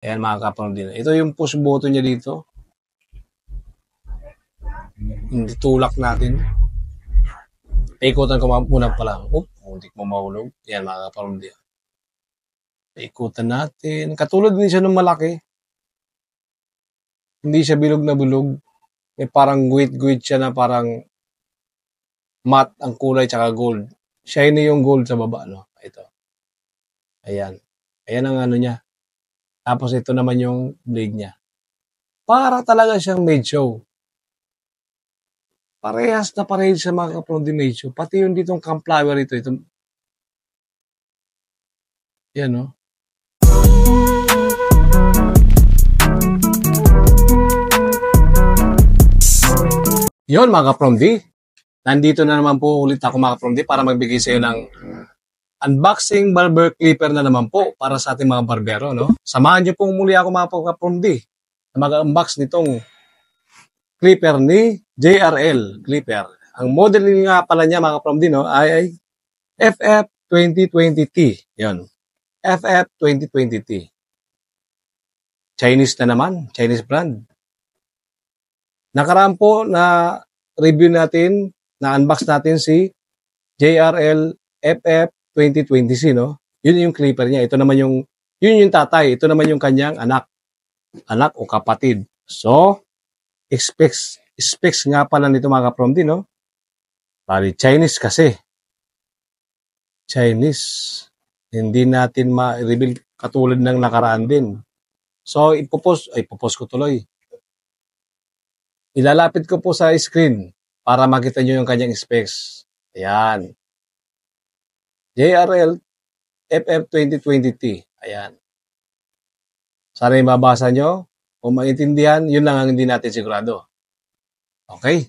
Ayan mga kapatid din. Ito yung push button niya dito. Hindi tulak natin. Paikutan ko muna pala. Hindi ko mahulog. Ayan mga kapatid din. Paikutan natin. Katulad din siya ng malaki. Hindi siya bilog na bilog. May parang guhit-guhit siya na parang matte ang kulay tsaka gold. Shiny yung gold sa baba, no? Ito. Ayan. Ayan ang ano niya. Tapos ito naman yung blade niya. Para talaga siyang made show. Parehas na parehas sa mga kapatid made show. Pati yung ditong campflower ito. Yan, no? Yun mga kapromdi, nandito na naman po ulit ako mga kapromdi para magbigay sa iyo ng unboxing barber clipper na naman po para sa ating mga barbero. No? Samahan niyo pong muli ako mga kapromdi na mag-unbox nitong clipper ni JRL Clipper. Ang model nga pala niya mga kapromdi no, ay FF2020T. Yun. FF2020T. Chinese na naman, Chinese brand. Nakaraan po na review natin, na-unbox natin si JRL FF2020C, no? Yun yung clipper niya. Ito naman yun yung tatay. Ito naman yung kanyang anak o kapatid. So, specs nga pala nito mga kapromdi, no? Bali, Chinese kasi. Chinese. Hindi natin ma-reveal katulad ng nakaraan din. So, ipopost ko tuloy. Ilalapit ko po sa screen para makita nyo yung kanyang specs. Ayan. JRL FF2020T. Ayan. Sana yung mabasa nyo. Kung maintindihan, yun lang ang hindi natin sigurado. Okay.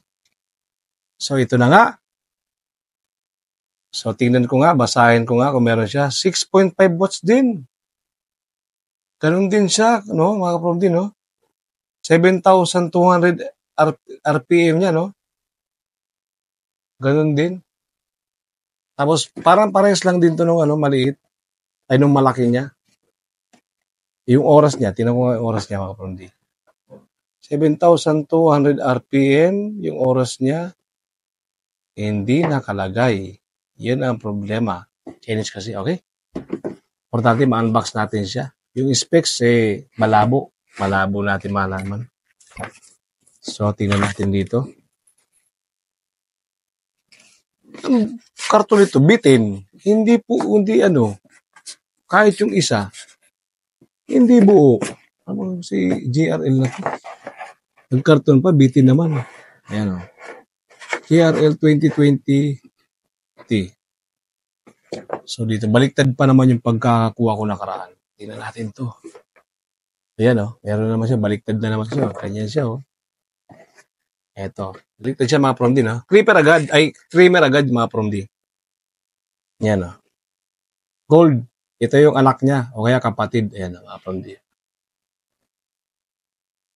So, ito na nga. So, tingnan ko nga, basahin ko nga kung meron siya. 6.5 watts din. Ganun din siya, no? Mga kapromdi, no? 7,200 RPM niya, no? Ganun din. Tapos, parang parehas lang din to nung maliit. Ay, nung malaki niya. Yung oras niya, tinan ko nga yung oras niya, mga kapromdi. 7,200 RPM, yung oras niya, hindi nakalagay. Yun ang problema. Chinese kasi, okay? Importante, ma-unbox natin siya. Yung specs, malabo. Malabo natin malaman. So, tingnan natin dito. Ang karton nito, bitin. Hindi kahit yung isa, hindi buo. Si JRL na to. Ang karton pa, bitin naman. Ayan o. JRL 2020T. So, dito, baliktad pa naman yung pagkakakuha ko nakaraan. Tingnan natin to. Ayan o. Meron naman siya, baliktad na naman siya. Ganyan siya o. Eto. Baliktad siya mga promdi, no? Trimmer agad mga promdi. Yan o. Gold. Ito yung anak niya o kaya kapatid. Ayan o, mga promdi.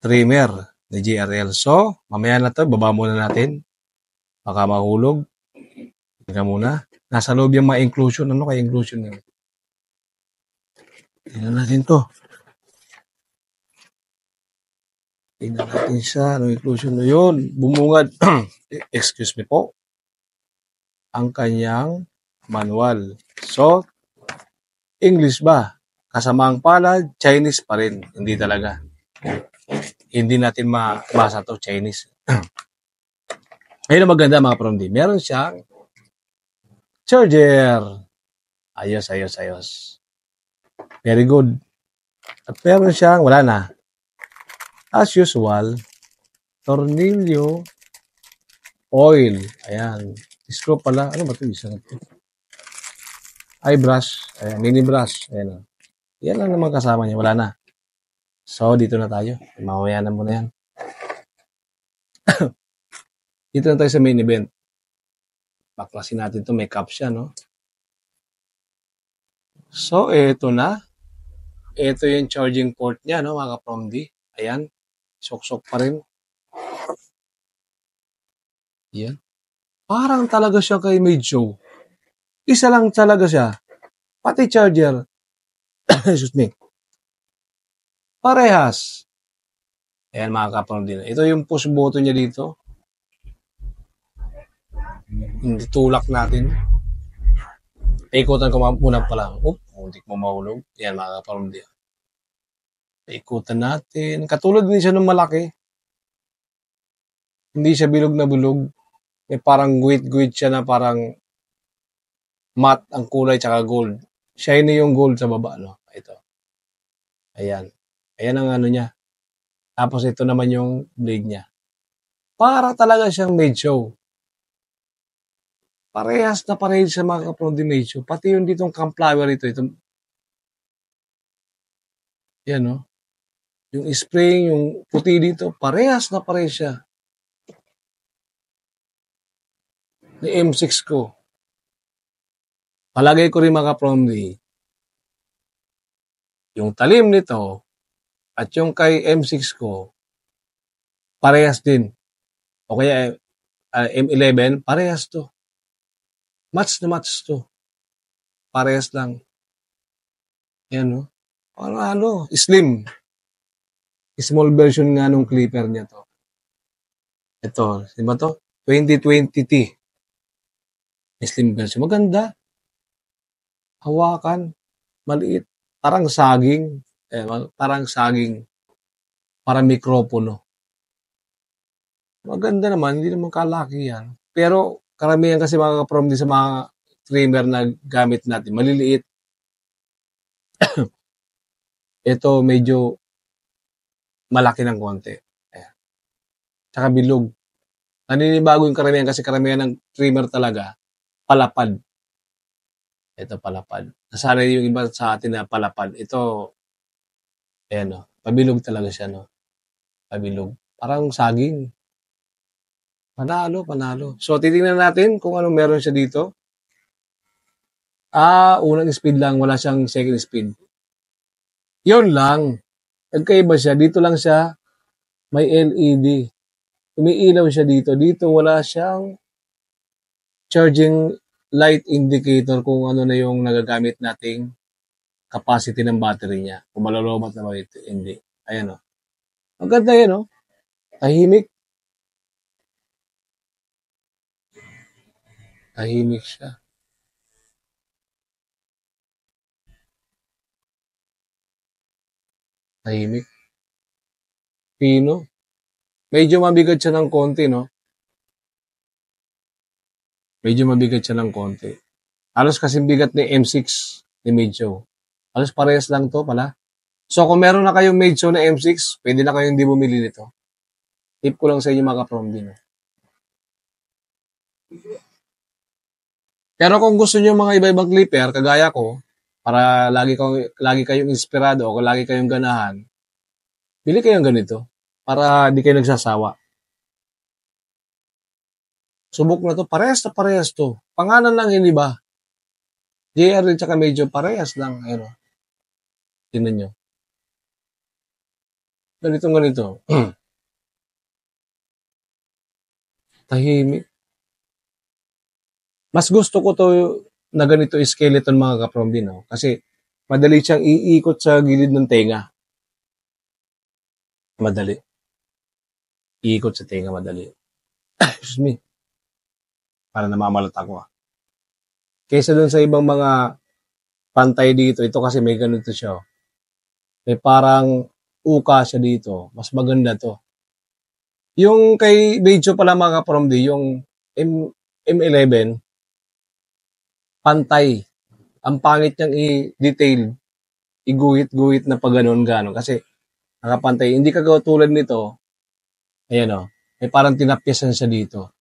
Trimmer ni JRL. So, mamaya na to, baba muna natin. Baka mahulog. Tingnan muna. Nasa loob yung mga inclusion. Ano kaya inclusion nyo? Tingnan natin to. Tingnan natin siya. Ano inclusion na yun? Bumungad. Excuse me po. Ang kanyang manual. So, English ba? Kasamaang palad, Chinese pa rin. Hindi talaga. Hindi natin mabasa to Chinese. Ayun ang maganda mga promdi. Meron siyang charger. Ayos. Very good. At meron siyang, wala na. As usual, tornilyo, oil. Ayan. Screw pala. Ano ba ito? Isa na ito. Eye brush. Ayan. Mini brush. Ayan. Yan lang naman kasama niya. Wala na. So, dito na tayo. Mamayanan mo na yan. Dito na tayo sa main event. Baklasin natin ito. May cup siya, no? So, ito na. Ito yung charging port niya, no, mga kapromdi. Ayan. Sok-sok pa rin. Ayan. Parang talaga siya kay Medshow. Isa lang talaga siya. Pati charger. Excuse me. Parehas. Ayan mga kapatid din. Ito yung push button niya dito. Hindi tulak natin. Ikutan ko muna pala. Hindi ko mahulog. Ayan mga kapatid din. Ikutan natin. Katulad din siya ng malaki. Hindi siya bilog na bulog. May parang guhit-guhit siya na parang matte ang kulay tsaka gold. Shiny yung gold sa baba, no? Ito. Ayan. Ayan ang ano niya. Tapos ito naman yung blade niya. Para talaga siyang made show. Parehas na parehas sa mga kapatid din made show. Pati yung ditong campflower ito. Yan, no? Yung spring, yung puti dito, parehas na parehas siya. Ni M6 ko. Palagay ko rin mga kapatid, yung talim nito at yung kay M6 ko, parehas din. O kaya M11, parehas to. Match na match to. Parehas lang. Yan, no? Ano, slim. Small version nga nung clipper niya to. Ito, di ba to? 2020T. Slim version. Maganda. Hawakan. Maliit. Parang saging. Parang saging. Parang mikropono. Maganda naman. Hindi naman kalaki yan. Pero karamihan kasi mga kaprom din sa mga trimmer na gamit natin. Maliliit. Ito medyo malaki ng konti. Ayan. Tsaka bilog. Naninibago yung karamihan kasi karamihan ng trimmer talaga, palapad. Ito palapad. Nasanay yung iba sa atin na palapad. Ito, ayan o, pabilog talaga siya, no? Pabilog. Parang saging. Panalo. So, titingnan natin kung anong meron siya dito. Unang speed lang, wala siyang second speed. Yun lang. Nagkaiba siya. Dito lang siya, may LED. Umiilaw siya dito. Dito wala siyang charging light indicator kung ano na yung nagagamit nating capacity ng battery niya. Kung malalobat na ba ito. Hindi. Ayan o. Ang ganda yan o. Tahimik. Tahimik siya. Tahimik. Pino. Medyo mabigat siya ng konti, no? Medyo mabigat siya ng konti. Halos kasing bigat ni M6 ni Medyo. Halos parehas lang to pala. So kung meron na kayong Medyo na M6, pwede na kayong hindi bumili nito. Tip ko lang sa inyo mga kaprom din. Pero kung gusto niyo mga iba-ibang clipper, kagaya ko, para lagi kayong inspirado o lagi kayong ganahan, bili kayong ganito para di kayo nagsasawa. Subok na to, parehas to. Pangalan lang hindi ba? JR at saka medyo parehas lang. Ayun. Tingnan nyo. Ganito. Tahimik. Mas gusto ko to na ganito skeleton mga kaprom din. No? Kasi madali siyang iikot sa gilid ng tenga. Madali. Iikot sa tenga, madali. Excuse me. Para namamalat ako. Kaysa dun sa ibang mga pantay dito, ito kasi may ganito siya. May parang uka siya dito. Mas maganda to. Yung kay Beidjo pala mga kaprom di, yung M11, pantay. Ang pangit niyang i-detail. Iguhit-guhit na pag ganon. Kasi nakapantay. Hindi kagawad nito. Ayan o. May parang tinapyasan siya dito.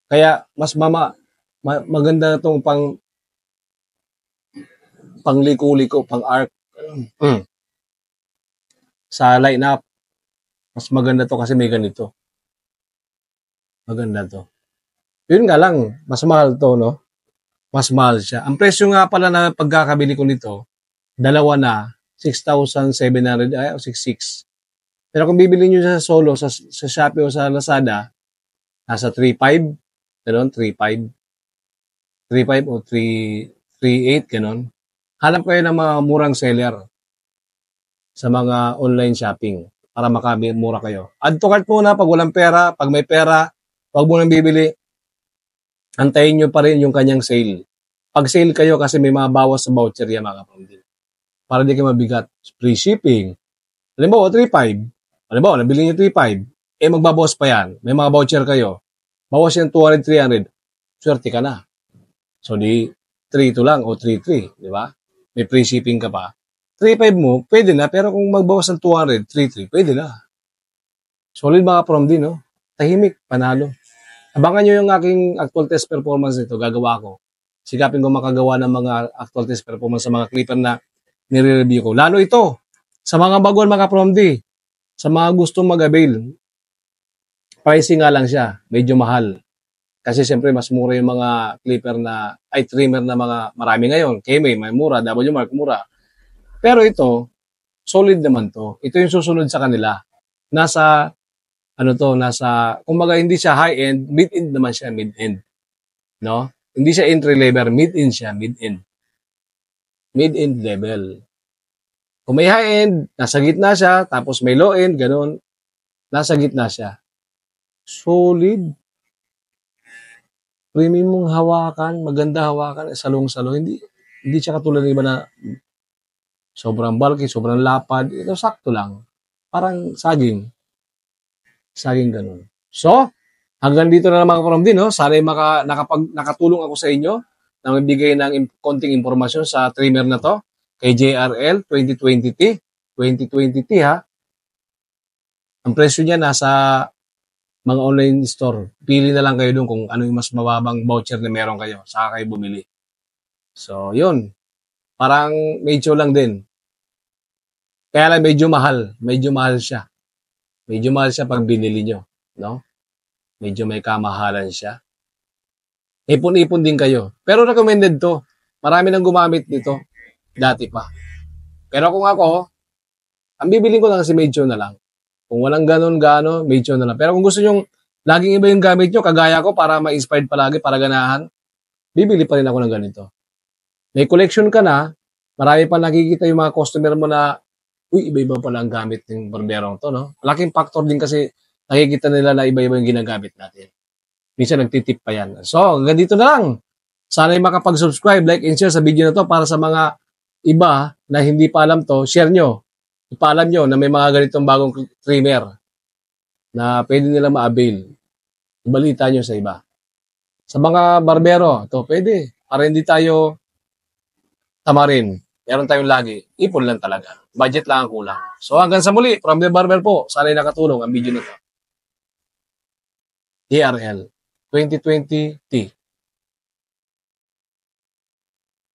Kaya mas maganda itong pangliko-liko, pang-arc. Sa line-up. Mas maganda to kasi may ganito. Maganda to. Yun nga lang, mas mahal to, no? Mas mahal siya. Ang presyo nga pala na pagkakabili ko nito, dalawa na, 6,700 o 6,600. Pero kung bibili nyo sa solo, sa Shopee o sa Lazada, nasa 3,500, gano'n, 3,500. 3,500 o 3,800, gano'n. Hanap kayo ng mga murang seller. sa mga online shopping para makamura kayo. Add to cart muna pag walang pera. Pag may pera, wag mo nang bibili. Antayin nyo pa rin yung kanyang sale. Pag sale kayo kasi may mga bawas sa voucher yan mga kapatid. Para di kayo mabigat. Free shipping. Halimbawa, 3.5. Halimbawa, nabili nyo 3.5. Magbabawas pa yan. May mga voucher kayo. Bawas yan 200, 300. Swerte ka na. So, di 3 to lang o 3.3. Di ba? May free shipping ka pa. 3.5 mo, pwede na. Pero kung magbawas ng 200, 3.3, pwede na. Solid mga from din, no? Tahimik, panalo. Abangan nyo yung aking actual test performance nito. Gagawa ko. Sikapin ko makagawa ng mga actual test performance sa mga clipper na nire-review ko. Lalo ito, sa mga baguhan mga from D, sa mga gustong mag-avail, pricing nga lang siya. Medyo mahal. Kasi siyempre mas mura yung mga clipper na, trimmer na mga marami ngayon. KMA, may mura. W-Mark, mura. Pero ito, solid naman to. Ito yung susunod sa kanila. Nasa, kumbaga hindi siya high-end, mid-end naman siya, mid-end. No? Hindi siya entry level, mid-end siya, mid-end. Mid-end level. Kung may high-end, nasa gitna siya, tapos may low-end, ganun. Nasa gitna siya. Solid. Premium mong hawakan, maganda hawakan, salong-salong. Hindi siya katulad ng iba na sobrang bulky, sobrang lapad. Ito sakto lang. Parang saging. Saging ganun. So, hanggang dito na lang mga from din, no? Sana nakatulong ako sa inyo na magbigay ng konting impormasyon sa trimmer na to kay JRL 2020T. 2020T ha. Ang presyo niya nasa mga online store. Pili na lang kayo doon kung ano yung mas mababang voucher na meron kayo. Saka kayo bumili. So, yun. Parang medyo lang din. Kaya lang medyo mahal. Medyo mahal siya. Medyo mahal siya pag binili nyo. No? Medyo may kamahalan siya. Ipon-ipon din kayo. Pero recommended to. Marami nang gumamit nito. Dati pa. Pero kung ako, ang bibili ko lang kasi medyo na lang. Kung walang ganon, medyo na lang. Pero kung gusto nyo, laging iba yung gamit nyo, kagaya ko, para ma-inspired palagi, para ganahan, bibili pa rin ako ng ganito. May collection ka na, marami pa nakikita yung mga customer mo na, iba-iba pala ang gamit ng barberong to, no? Malaking factor din kasi nakikita nila na iba-iba yung ginagamit natin. Minsan nagtitip pa yan. So, hanggang dito na lang. Sana'y makapag-subscribe, like, and share sa video na to para sa mga iba na hindi pa alam to, share nyo. Ipaalam nyo na may mga ganitong bagong trimmer na pwede nila ma-avail. Ibalita nyo sa iba. Sa mga barbero, to pwede. Para hindi tayo tamarin. Meron tayong lagi. Ipon lang talaga. Budget lang ang kulang. So hanggang sa muli, from the barber po, sana'y nakatulong ang video nito. DRL 2020T.